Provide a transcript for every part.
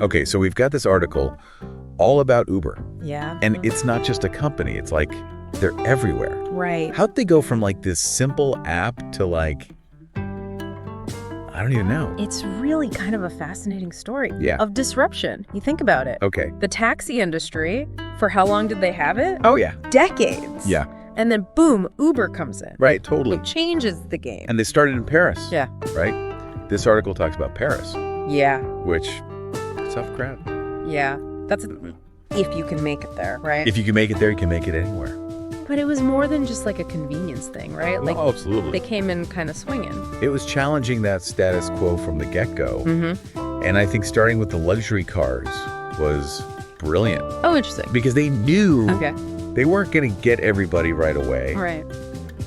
Okay, so we've got this article all about Uber. Yeah. And it's not just a company. It's like they're everywhere. Right. How'd they go from like this simple app to like, I don't even know. It's really kind of a fascinating story Yeah. of disruption. You think about it. Okay. The taxi industry, for how long did they have it? Oh, yeah. Decades. Yeah. And then boom, Uber comes in. Right, totally. It changes the game. And they started in Paris. Yeah. Right? This article talks about Paris, Yeah. which, tough crowd. Yeah. That's if you can make it there, right? If you can make it there, you can make it anywhere. But it was more than just like a convenience thing, right? Like Oh, absolutely. they came in kind of swinging. It was challenging that status quo from the get-go. Mm-hmm. And I think starting with the luxury cars was brilliant Oh, interesting. because they knew Okay. they weren't going to get everybody right away, Right.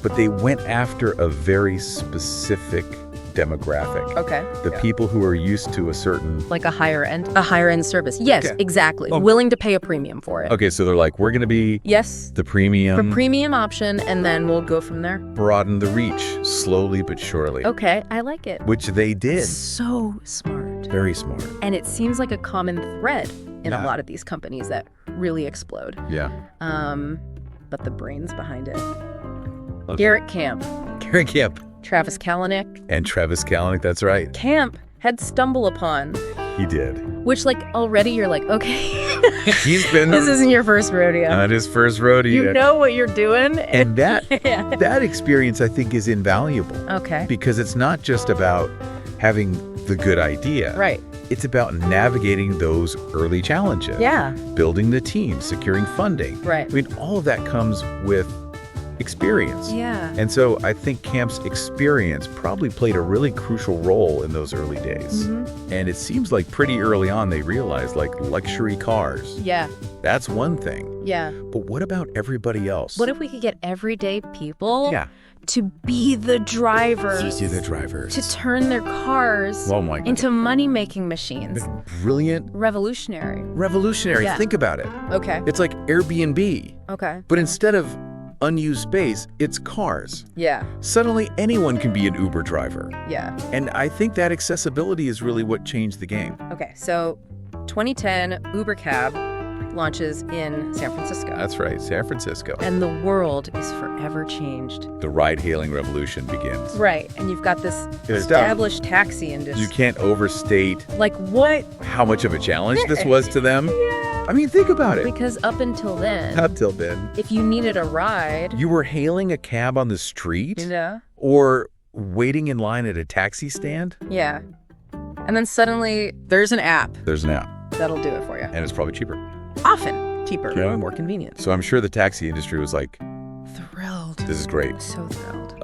but they went after a very specific demographic. Okay. The people who are used to a certain... Like a higher end service. Yes, Okay. exactly. Oh. Willing to pay a premium for it. Okay, so they're like, we're going to be Yes. the premium, For premium option, and then we'll go from there. broaden the reach, slowly but surely, Okay, I like it. which they did. So smart. Very smart. And it seems like a common thread in Yeah. a lot of these companies that really explode. Yeah. But the brains behind it. Okay. Garrett Camp, Gary Camp Travis Kalanick. and Travis Kalanick, that's right. Camp had stumble upon, He did. which like already you're like, okay, He's been this isn't your first rodeo. on his first rodeo. You know what you're doing. And that Yeah. that experience, I think, is invaluable Okay. because it's not just about having the good idea. Right. It's about navigating those early challenges. Yeah. Building the team, securing funding. Right. I mean, all of that comes with experience. Yeah. And so I think Camp's experience probably played a really crucial role in those early days. Mm-hmm. And it seems like pretty early on they realized like luxury cars, Yeah. that's one thing. Yeah. But what about everybody else? What if we could get everyday people Yeah. to be the drivers? To the drivers. To turn their cars Oh my God. into money-making machines. Brilliant. Revolutionary. Revolutionary. Yeah. Think about it. Okay. It's like Airbnb, Okay. but instead of unused space, it's cars. Yeah. Suddenly anyone can be an Uber driver. Yeah. And I think that accessibility is really what changed the game. Okay. So 2010, Uber Cab launches in San Francisco. That's right, San Francisco. And the world is forever changed. The ride-hailing revolution begins. Right. And you've got this It's tough. established taxi industry. You can't overstate Like what? how much of a challenge this was to them. I mean, think about it. Because up until then, Up till then, if you needed a ride, you were hailing a cab on the street yeah. or waiting in line at a taxi stand. Yeah. And then suddenly there's an app There's an app, that'll do it for you. and it's probably cheaper. Often cheaper, Yeah. more convenient. So I'm sure the taxi industry was like, Thrilled. this is great. So thrilled.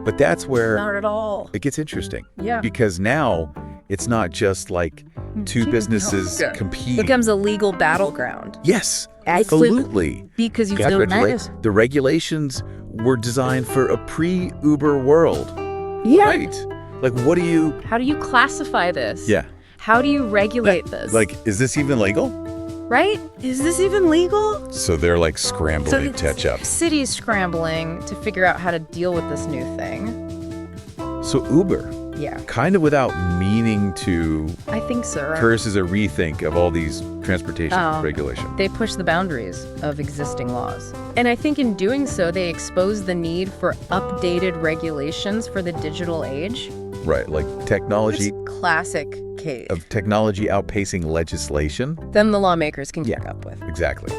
But that's where Not at all. it gets interesting. Yeah. Because now it's not just like two businesses Yeah. competing. Becomes a legal battleground. Yes, Absolutely. absolutely. Because you Yeah, don't congratulations. notice. The regulations were designed for a pre-Uber world. Yeah. Right. Like, what do you... How do you classify this? Yeah. How do you regulate this? Like, is this even legal? right? Is this even legal? So they're like scrambling to it's catch up. cities scrambling to figure out how to deal with this new thing. So Uber, Yeah, kind of without meaning to, I think so. Right? curses a rethink of all these transportation Oh. regulations. They push the boundaries of existing laws. And I think in doing so, they expose the need for updated regulations for the digital age. Right, like technology It's classic case. of technology outpacing legislation. Then the lawmakers can Yeah. keep up with. Exactly.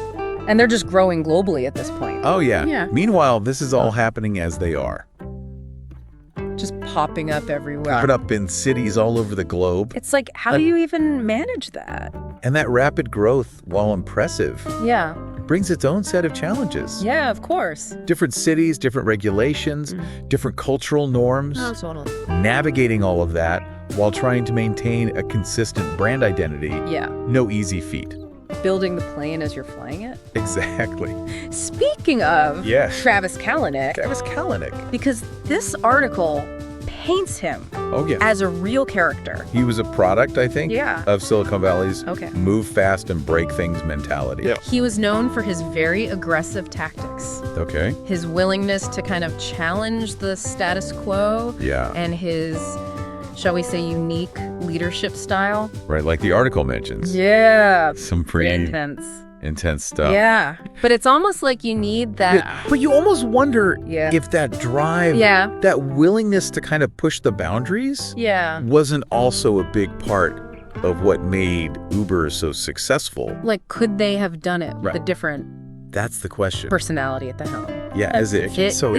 And they're just growing globally at this point. Oh yeah. Yeah. Meanwhile, this is all happening as they are. Just popping up everywhere. Popping up in cities all over the globe. It's like, how do you even manage that? And that rapid growth, while impressive, Yeah. brings its own set of challenges. Yeah, of course. Different cities, different regulations, different cultural norms. Oh, totally. Navigating all of that while trying to maintain a consistent brand identity, Yeah. no easy feat. Building the plane as you're flying it. Exactly. Speaking of Yes. Travis Kalanick, Travis Kalanick. because this article paints him Oh, yeah. as a real character. He was a product, I think, Yeah. of Silicon Valley's Okay. move fast and break things mentality. Yeah. He was known for his very aggressive tactics, Okay. his willingness to kind of challenge the status quo, Yeah. and his shall we say, unique leadership style. Right, like the article mentions. Yeah. Some pretty Intense stuff. Yeah. But it's almost like you need that. Yeah, but you almost wonder Yeah. if that drive, Yeah. that willingness to kind of push the boundaries Yeah. wasn't also a big part of what made Uber so successful. Like, could they have done it with Right. a different That's the question. personality at the helm? Yeah, is it? Interesting.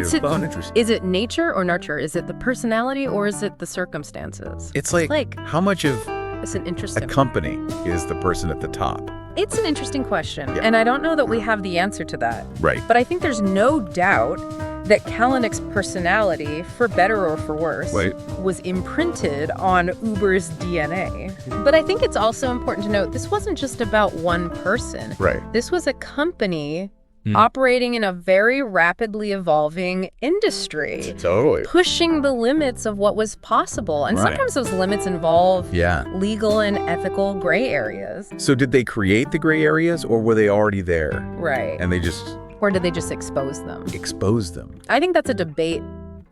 Is it nature or nurture? Is it the personality or is it the circumstances? It's like how much of It's an a interesting. company is the person at the top? It's an interesting question, Yeah. and I don't know that we have the answer to that. Right. But I think there's no doubt that Kalanick's personality, for better or for worse, Right. was imprinted on Uber's DNA. But I think it's also important to note this wasn't just about one person. Right. This was a company operating in a very rapidly evolving industry, Totally. pushing the limits of what was possible. And Right. sometimes those limits involve Yeah. legal and ethical gray areas. So did they create the gray areas, or were they already there Right. and they just Or did they just expose them? exposed them? I think that's a debate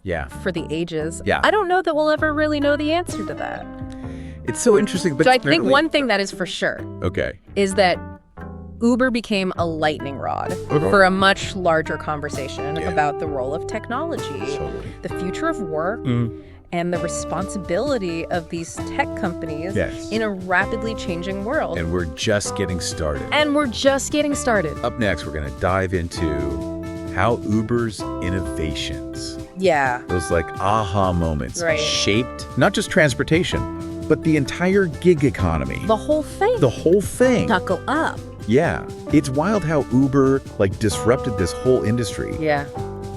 Yeah. for the ages. Yeah. I don't know that we'll ever really know the answer to that. It's so interesting. But So I think apparently- one thing that is for sure Okay. is that Uber became a lightning rod Okay. for a much larger conversation Yeah. about the role of technology, Totally. the future of work, and the responsibility of these tech companies Yes. in a rapidly changing world. And we're just getting started. And we're just getting started. Up next, we're going to dive into how Uber's innovations, Yeah. those like aha moments, Right. shaped not just transportation, but the entire gig economy. The whole thing. The whole thing. Knuckle up. Yeah. It's wild how Uber like disrupted this whole industry, Yeah.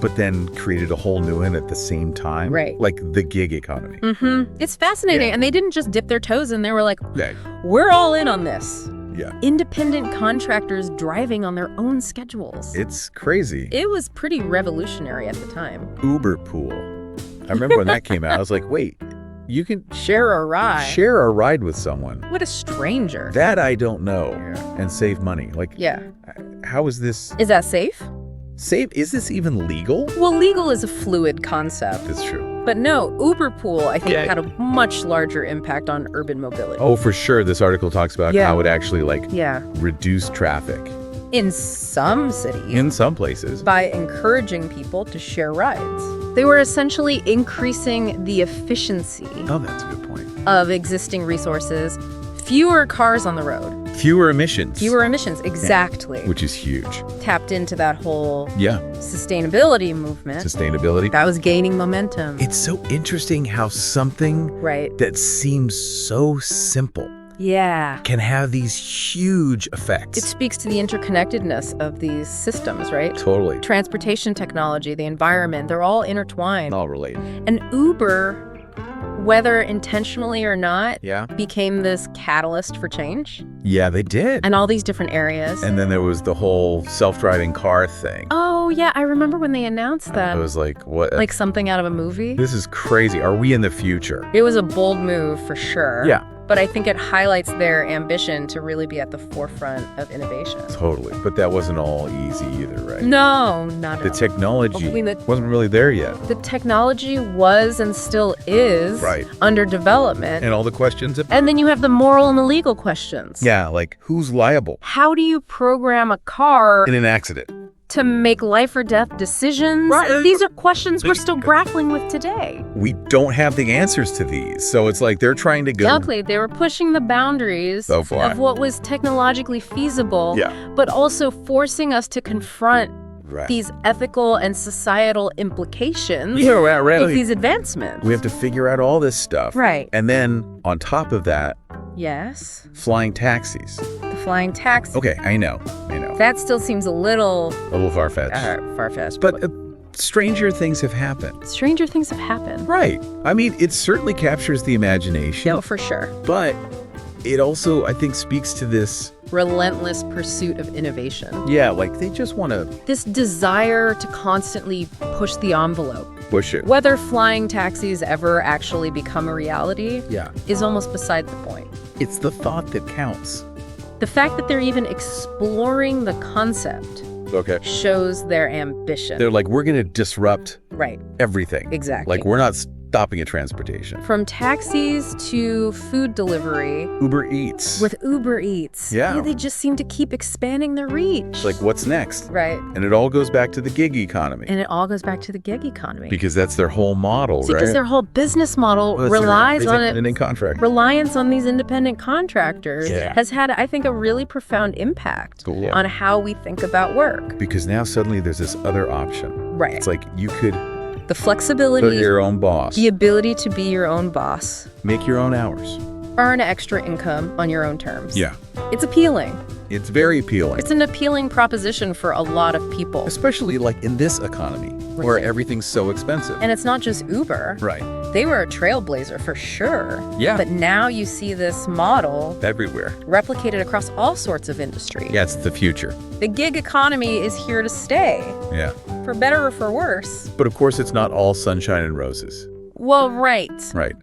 but then created a whole new one at the same time. Right. Like the gig economy. It's fascinating. Yeah. And they didn't just dip their toes in. They were like, Yeah. we're all in on this. Yeah. Independent contractors driving on their own schedules. It's crazy. It was pretty revolutionary at the time. Uber pool. I remember when that came out, I was like, wait, you can Share a ride. share a ride with someone. What a stranger. That I don't know. Yeah. And save money. Like, Yeah. how is this Is that safe? safe? Is this even legal? Well, legal is a fluid concept. That's true. But no, Uber Pool, I think, Yeah. had a much larger impact on urban mobility. Oh, for sure. This article talks about Yeah. how it actually like Yeah. reduced traffic In some cities, in some places. by encouraging people to share rides. They were essentially increasing the efficiency Oh, that's a good point. of existing resources. Fewer cars on the road. Fewer emissions. Fewer emissions, exactly. Which is huge. Tapped into that whole Yeah. sustainability movement. Sustainability. That was gaining momentum. It's so interesting how something Right. that seems so simple Yeah. can have these huge effects. It speaks to the interconnectedness of these systems, right? Totally. Transportation technology, the environment, they're all intertwined. All related. And Uber, whether intentionally or not, Yeah. became this catalyst for change Yeah, they did. in all these different areas. And then there was the whole self-driving car thing. Oh, yeah, I remember when they announced that. I was like, what? Like something out of a movie. This is crazy. Are we in the future? It was a bold move for sure. Yeah. But I think it highlights their ambition to really be at the forefront of innovation. Totally. But that wasn't all easy either, right? No, not The at all. technology I mean, wasn't really there yet. The technology was and still is Right. under development. And all the questions. And then you have the moral and the legal questions. Yeah, like who's liable How do you program a car in an accident? to make life or death decisions? Right. These are questions we're still grappling with today. We don't have the answers to these. So it's like they're trying to go. Exactly. They were pushing the boundaries So far. of what was technologically feasible, Yeah. but also forcing us to confront Right. these ethical and societal implications Yeah, right. of these advancements. We have to figure out all this stuff. Right. And then on top of that, Yes. flying taxis. The flying taxi. Okay, I know. That still seems a little A little far-fetched. far-fetched. But stranger things have happened. stranger things have happened. Right. I mean, it certainly captures the imagination. No, for sure. But it also, I think, speaks to this, Relentless pursuit of innovation. yeah, like they just want to This desire to constantly push the envelope. push it. Whether flying taxis ever actually become a reality Yeah. is almost beside the point. It's the thought that counts. The fact that they're even exploring the concept Okay. shows their ambition. They're like, we're going to disrupt Right, everything. exactly. Like, we're not stopping at transportation. From taxis to food delivery. Uber Eats. With Uber Eats. Yeah. They just seem to keep expanding their reach. Like, what's next? Right. And it all goes back to the gig economy. And it all goes back to the gig economy. Because that's their whole model, right? Because their whole business model relies on it. Reliance on these independent contractors has had, I think, a really profound impact on how we think about work. Because now suddenly there's this other option. Right. It's like you could the flexibility, be your own boss, the ability to be your own boss, make your own hours, earn extra income on your own terms. Yeah. It's appealing. It's very appealing. It's an appealing proposition for a lot of people. Especially like in this economy where everything's so expensive. And it's not just Uber. Right. They were a trailblazer for sure. Yeah. But now you see this model everywhere, replicated across all sorts of industries. Yeah, it's the future. The gig economy is here to stay. Yeah. For better or for worse. But of course, it's not all sunshine and roses. Well, right. Right.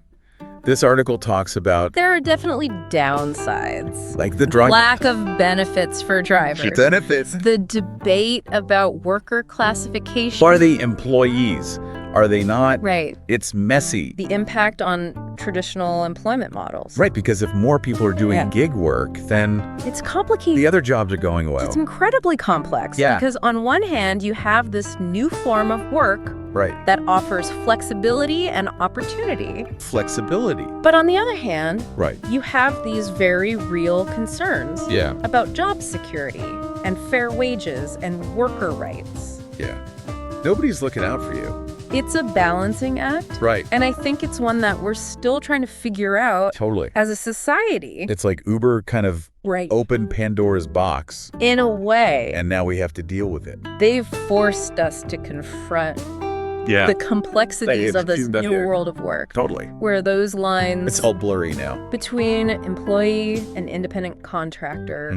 This article talks about there are definitely downsides. Like the lack of benefits for drivers. Benefits. The debate about worker classification. Are they employees? Are they not? Right. It's messy. The impact on traditional employment models. Right, because if more people are doing gig work, then it's complicated. The other jobs are going well. It's incredibly complex. Yeah. Because on one hand, you have this new form of work that offers flexibility and opportunity. Flexibility. But on the other hand, right, you have these very real concerns about job security and fair wages and worker rights. Yeah. Nobody's looking out for you. It's a balancing act. Right. And I think it's one that we're still trying to figure out as a society. It's like Uber kind of opened Pandora's box. In a way. And now we have to deal with it. They've forced us to confront the complexities of this new world of work. Totally. Where those lines it's all blurry now. Between employee and independent contractor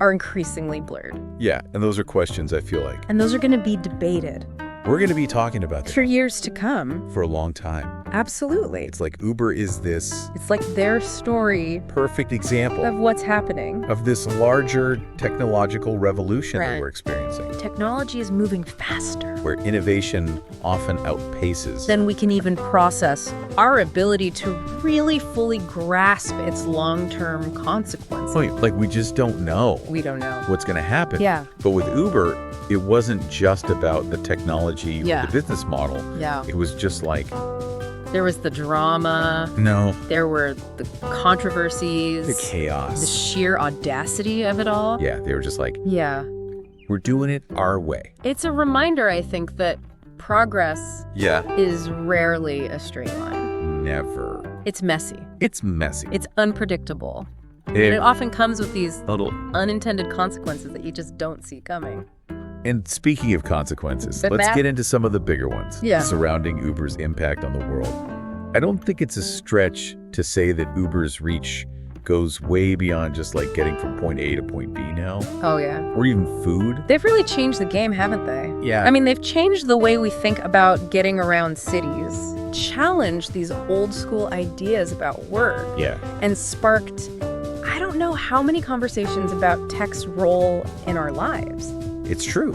are increasingly blurred. Yeah, and those are questions, I feel like. And those are going to be debated. We're going to be talking about that for years to come. For a long time. Absolutely. It's like Uber is this. It's like their story. Perfect example. Of what's happening. Of this larger technological revolution that we're experiencing. Technology is moving faster. Where innovation often outpaces. Then we can even process our ability to really fully grasp its long-term consequences. Like we just don't know. We don't know. What's going to happen. Yeah. But with Uber, it wasn't just about the technology or the business model. Yeah. It was just like... There was the drama. No. There were the controversies. The chaos. The sheer audacity of it all. Yeah, they were just like... Yeah. We're doing it our way. It's a reminder, I think, that progress is rarely a straight line. Never. It's messy. It's messy. It's unpredictable. And it often comes with these little unintended consequences that you just don't see coming. And speaking of consequences, let's get into some of the bigger ones surrounding Uber's impact on the world. I don't think it's a stretch to say that Uber's reach goes way beyond just like getting from point A to point B now. Oh, yeah. Or even food. They've really changed the game, haven't they? Yeah. I mean, they've changed the way we think about getting around cities, challenged these old school ideas about work, and sparked, I don't know how many conversations about tech's role in our lives. It's true.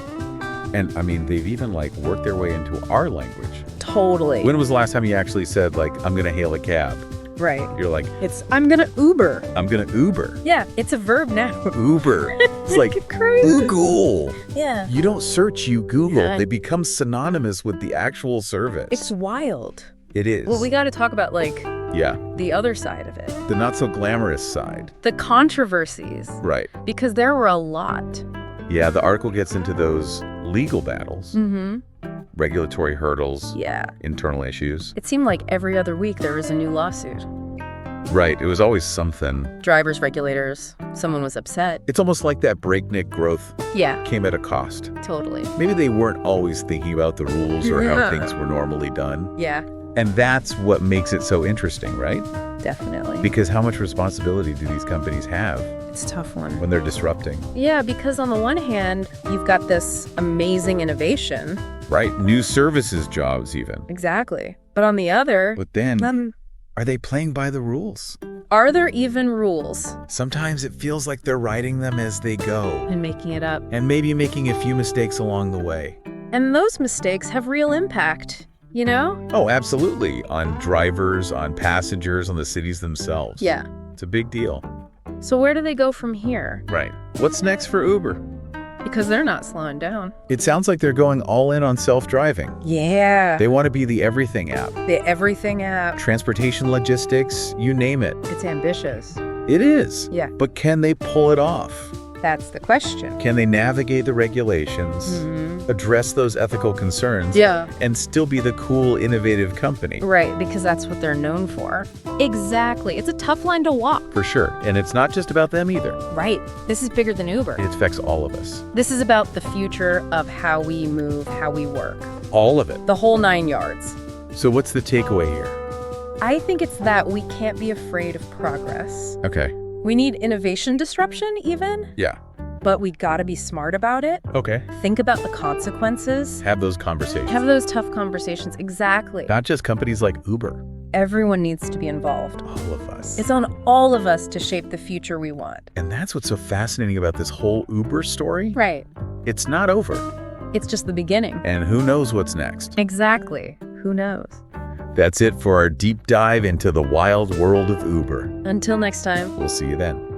And I mean, they've even like worked their way into our language. Totally. When was the last time you actually said like, I'm going to hail a cab? Right. You're like, I'm going to Uber. I'm going to Uber. Yeah, it's a verb now. Uber. It's like crazy. Google. Yeah. You don't search, you Google. Yeah. They become synonymous with the actual service. It's wild. It is. Well, we got to talk about like the other side of it. The not so glamorous side. The controversies. Right. Because there were a lot. Yeah, the article gets into those legal battles. Regulatory hurdles. Yeah. Internal issues. It seemed like every other week there was a new lawsuit. Right. It was always something. Drivers, regulators. Someone was upset. It's almost like that breakneck growth came at a cost. Totally. Maybe they weren't always thinking about the rules or how things were normally done. Yeah. And that's what makes it so interesting, right? Definitely. Because how much responsibility do these companies have? It's a tough one. When they're disrupting. Yeah, because on the one hand, you've got this amazing innovation. Right. New services jobs even. Exactly. But on the other... But then, are they playing by the rules? Are there even rules? Sometimes it feels like they're writing them as they go. And making it up. And maybe making a few mistakes along the way. And those mistakes have real impact. you know? Oh, absolutely. On drivers, on passengers, on the cities themselves. Yeah. It's a big deal. So where do they go from here? Right. What's next for Uber? Because they're not slowing down. It sounds like they're going all in on self-driving. Yeah. They want to be the everything app. The everything app. Transportation logistics, you name it. It's ambitious. It is. Yeah. But can they pull it off? That's the question. Can they navigate the regulations, address those ethical concerns, and still be the cool, innovative company? Right, because that's what they're known for. Exactly. It's a tough line to walk. For sure. And it's not just about them either. Right. This is bigger than Uber. It affects all of us. This is about the future of how we move, how we work. All of it. The whole 9 yards. So what's the takeaway here? I think it's that we can't be afraid of progress. Okay. We need innovation disruption even. Yeah. But we gotta be smart about it. Okay. Think about the consequences. Have those conversations. Have those tough conversations. Exactly. Not just companies like Uber. Everyone needs to be involved. All of us. It's on all of us to shape the future we want. And that's what's so fascinating about this whole Uber story. Right. It's not over. It's just the beginning. And who knows what's next? Exactly. Who knows? That's it for our deep dive into the wild world of Uber. Until next time. We'll see you then.